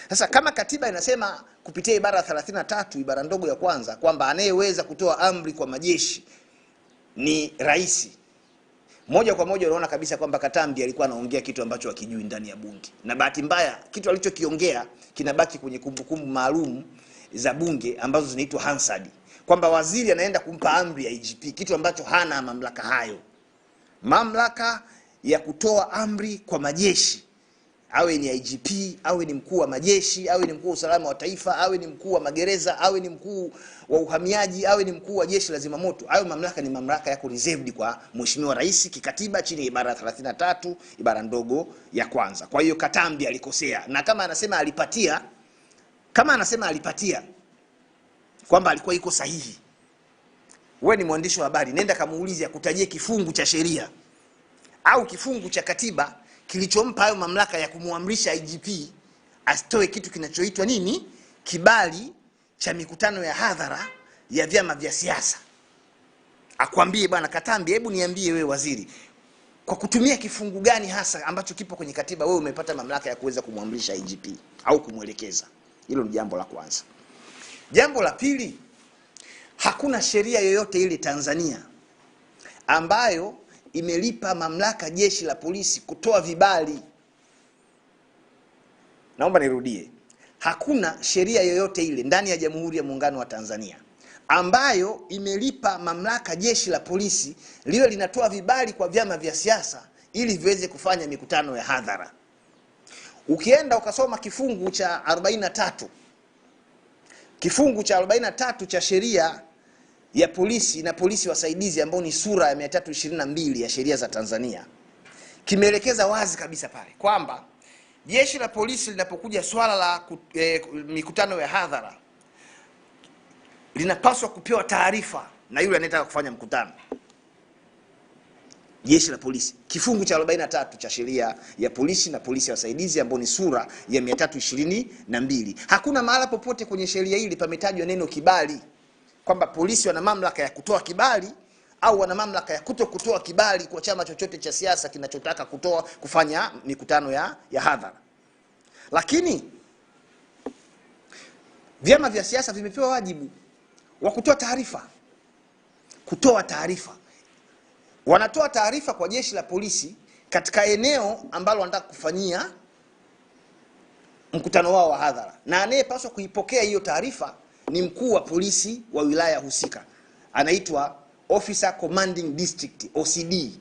Sasa kama katiba inasema kupitia ibara 33 ibara ndogo ya kwanza kwamba anayeweza kutoa amri kwa majeshi ni rais, moja kwa moja unaona kabisa kwamba Katambi alikuwa anaongea kitu ambacho hakijui ndani ya bunge, na bahati mbaya kitu alichokiongea kinabaki kwenye kumbukumbu maalum za bunge ambazo zinaitwa Hansard, kwamba waziri anaenda kumpa amri ya IGP, kitu ambacho hana mamlaka hayo. Mamlaka ya kutoa amri kwa majeshi, awe ni IGP, awe ni mkuu wa majeshi, awe ni mkuu wa usalama wa taifa, awe ni mkuu wa magereza, awe ni mkuu wa uhamiaji, awe ni mkuu wa jeshi la zimamoto, hayo mamlaka ni mamlaka yako reserved kwa Mheshimiwa Rais kikatiba chini ya ibara 33 ibara ndogo ya kwanza. Kwa hiyo Katambi alikosea, na kama anasema alipatia kwamba alikuwa iko sahihi, wewe ni mwandishi wa habari, nenda kamuulize akutajie kifungu cha sheria au kifungu cha katiba kilichompa hayo mamlaka ya kumuamrisha IGP asitoe kitu kinachoitwa nini, kibali cha mikutano ya hadhara ya vyama vya siasa. Akwambie bwana Katambi, hebu niambie wewe waziri, kwa kutumia kifungu gani hasa ambacho kipo kwenye katiba wewe umepata mamlaka ya kuweza kumuamrisha IGP au kumuelekeza. Hilo ni jambo la kwanza. Jambo la pili, hakuna sheria yoyote ile Tanzania ambayo imelipa mamlaka jeshi la polisi kutoa vibali. Naomba nirudie. Hakuna sheria yoyote ile ndani ya Jamhuri ya Muungano wa Tanzania ambayo imelipa mamlaka jeshi la polisi liwe linatoa vibali kwa vyama vya siasa ili viweze kufanya mikutano ya hadhara. Ukienda ukasoma kifungu cha 43, kifungu cha 43 cha sheria ya polisi na polisi wasaidizi ambao ni sura ya 322 ya sheria za Tanzania, kimeelekeza wazi kabisa pale kwamba jeshi la polisi linapokuja swala la mikutano ya hadhara linapaswa kupewa taarifa na yule anayetaka kufanya mkutano. Jeshi la polisi, kifungu cha 43 cha sheria ya polisi na polisi wasaidizi ambao ni sura ya 322. Hakuna mahala popote kwenye sheria hili pametajwa neno kibali, kwamba polisi wana mamlaka ya kutoa kibali au wana mamlaka ya kutokutoa kibali kwa chama chochote cha siasa kinachotaka kufanya mikutano ya hadhara. Lakini vyama vya siasa vimepewa wajibu wa kutoa taarifa. Wanatoa taarifa kwa jeshi la polisi katika eneo ambalo wanataka kufanyia mkutano wao wa hadhara, na anayepaswa kuipokea hiyo taarifa ni mkuu wa polisi wa wilaya husika, anaitwa Officer Commanding District, OCD.